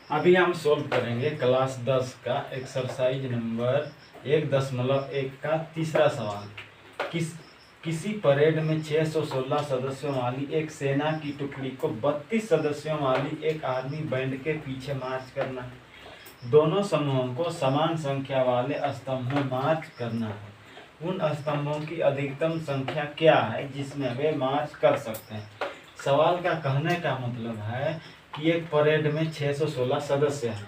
अभी हम सोल्व करेंगे क्लास 10 का एक्सरसाइज नंबर 1.1 का तीसरा सवाल। किसी परेड में 616 सदस्यों वाली एक सेना की टुकड़ी को 32 सदस्यों वाली एक आर्मी बैंड के पीछे मार्च करना है। दोनों समूहों को समान संख्या वाले स्तंभ में मार्च करना है। उन स्तंभों की अधिकतम संख्या क्या है जिसमें वे मार्च कर सकते हैं। सवाल का कहने का मतलब है कि एक परेड में 616 सदस्य हैं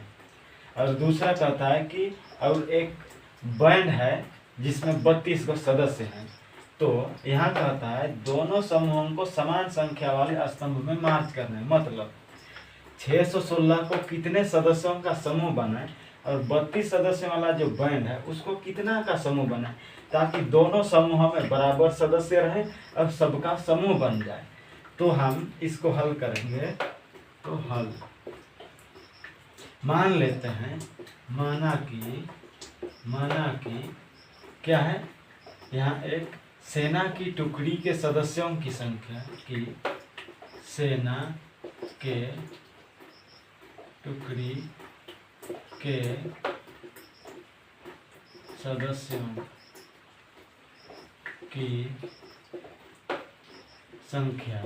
और दूसरा कहता है कि और एक बैंड है जिसमें 32 को सदस्य हैं। तो यहाँ कहता है दोनों समूहों को समान संख्या वाले स्तंभ में मार्च करना है। मतलब 616 को कितने सदस्यों का समूह बनाए और 32 सदस्यों वाला जो बैंड है उसको कितना का समूह बनाए ताकि दोनों समूहों में बराबर सदस्य रहे और सबका समूह बन जाए। तो हम इसको हल करेंगे। तो हल मान लेते हैं, माना कि क्या है, यहाँ एक सेना की टुकड़ी के सदस्यों की संख्या की सेना के टुकड़ी के सदस्यों की संख्या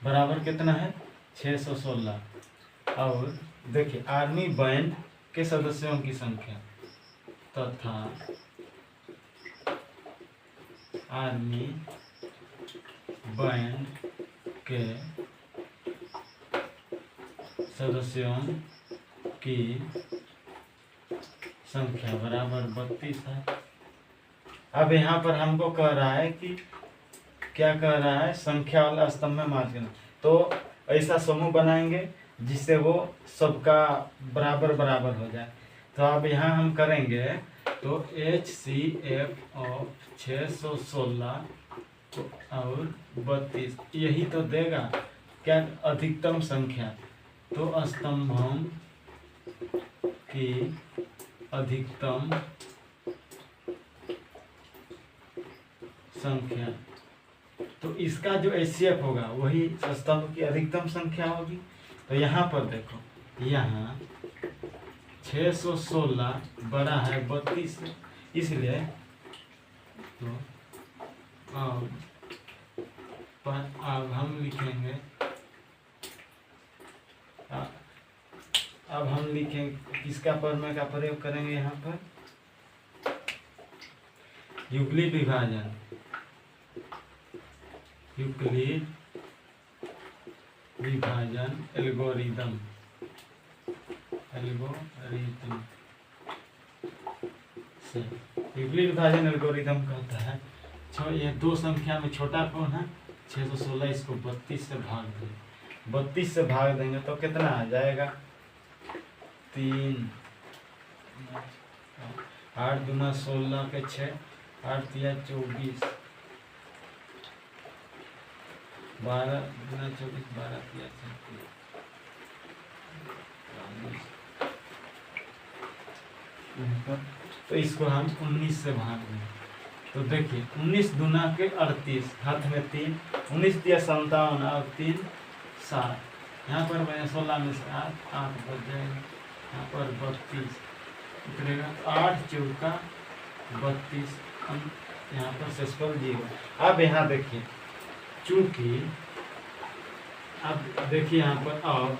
बराबर कितना है 616 और देखिए आर्मी बैंड के सदस्यों की संख्या तथा आर्मी बैंड के सदस्यों की संख्या बराबर 32 है। अब यहाँ पर हमको कह रहा है कि क्या कह रहा है, संख्या वाला स्तंभ में मार्च करना। तो ऐसा समूह बनाएंगे जिससे वो सबका बराबर बराबर हो जाए। तो अब यहाँ हम करेंगे तो HCF ऑफ 616 और 32 यही तो देगा क्या अधिकतम संख्या। तो स्तंभों की अधिकतम संख्या, तो इसका जो HCF होगा वही स्तंभ की अधिकतम संख्या होगी। तो यहाँ पर देखो, यहाँ 616 बड़ा है 32 से, इसलिए तो अब हम लिखेंगे अब हम लिखेंगे किसका प्रमेय का प्रयोग करेंगे। यहाँ पर यूक्लिड विभाजन, यूक्लिड विभाजन एल्गोरिदम से यूक्लिड विभाजन एल्गोरिदम कहता है ये दो संख्या में छोटा कौन है 616, इसको 32 से भाग दें। 32 से भाग देंगे तो कितना आ जाएगा 3, 8 दूना 16 के 6, 8 तिया 24, 12 दूना 24, 12 तिया 36। तो इसको हम 19 से भाग दें तो देखिए 19 दूना के 38, हाथ में 3, 19 तिया 57 और 3 7। यहाँ पर मैंने 16 में से 8 बच जाएगा। यहाँ पर 32 उतरेगा, 8 चौका 32, यहाँ पर शेषफल 0। अब यहाँ देखिए चूंकि अब देखिए यहाँ पर अब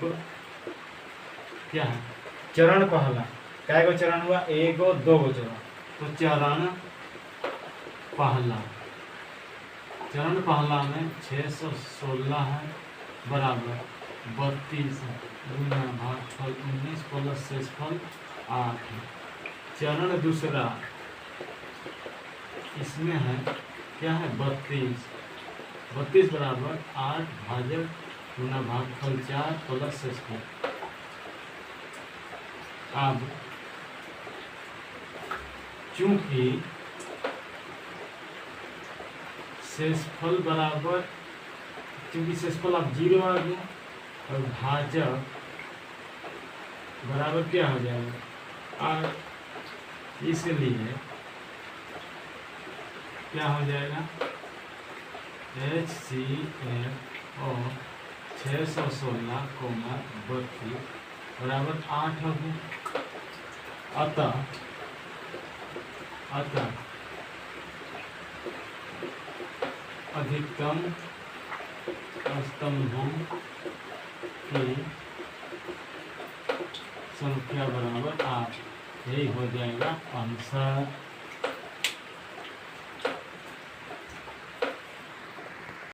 क्या है, चरण पहला क्या गो चरण हुआ, 1 गो 2 गो चरण। तो चरण पहला में 616 है बराबर 32 है, गुना भागफल 19 प्लस शेषफल 8 है। चरण दूसरा इसमें है क्या है 32 बराबर 8 भाजक गुना भागफल 4 प्लस शेषफल। अब चूंकि शेषफल बराबर, क्योंकि शेषफल अब 0 आ गया और भाजक बराबर क्या हो जाएगा 8, इसलिए क्या हो जाएगा HCF और 616,32 बराबर 8 होगी। अतः अधिकतम स्तंभों की संख्या बराबर 8। यही हो जाएगा आंसर।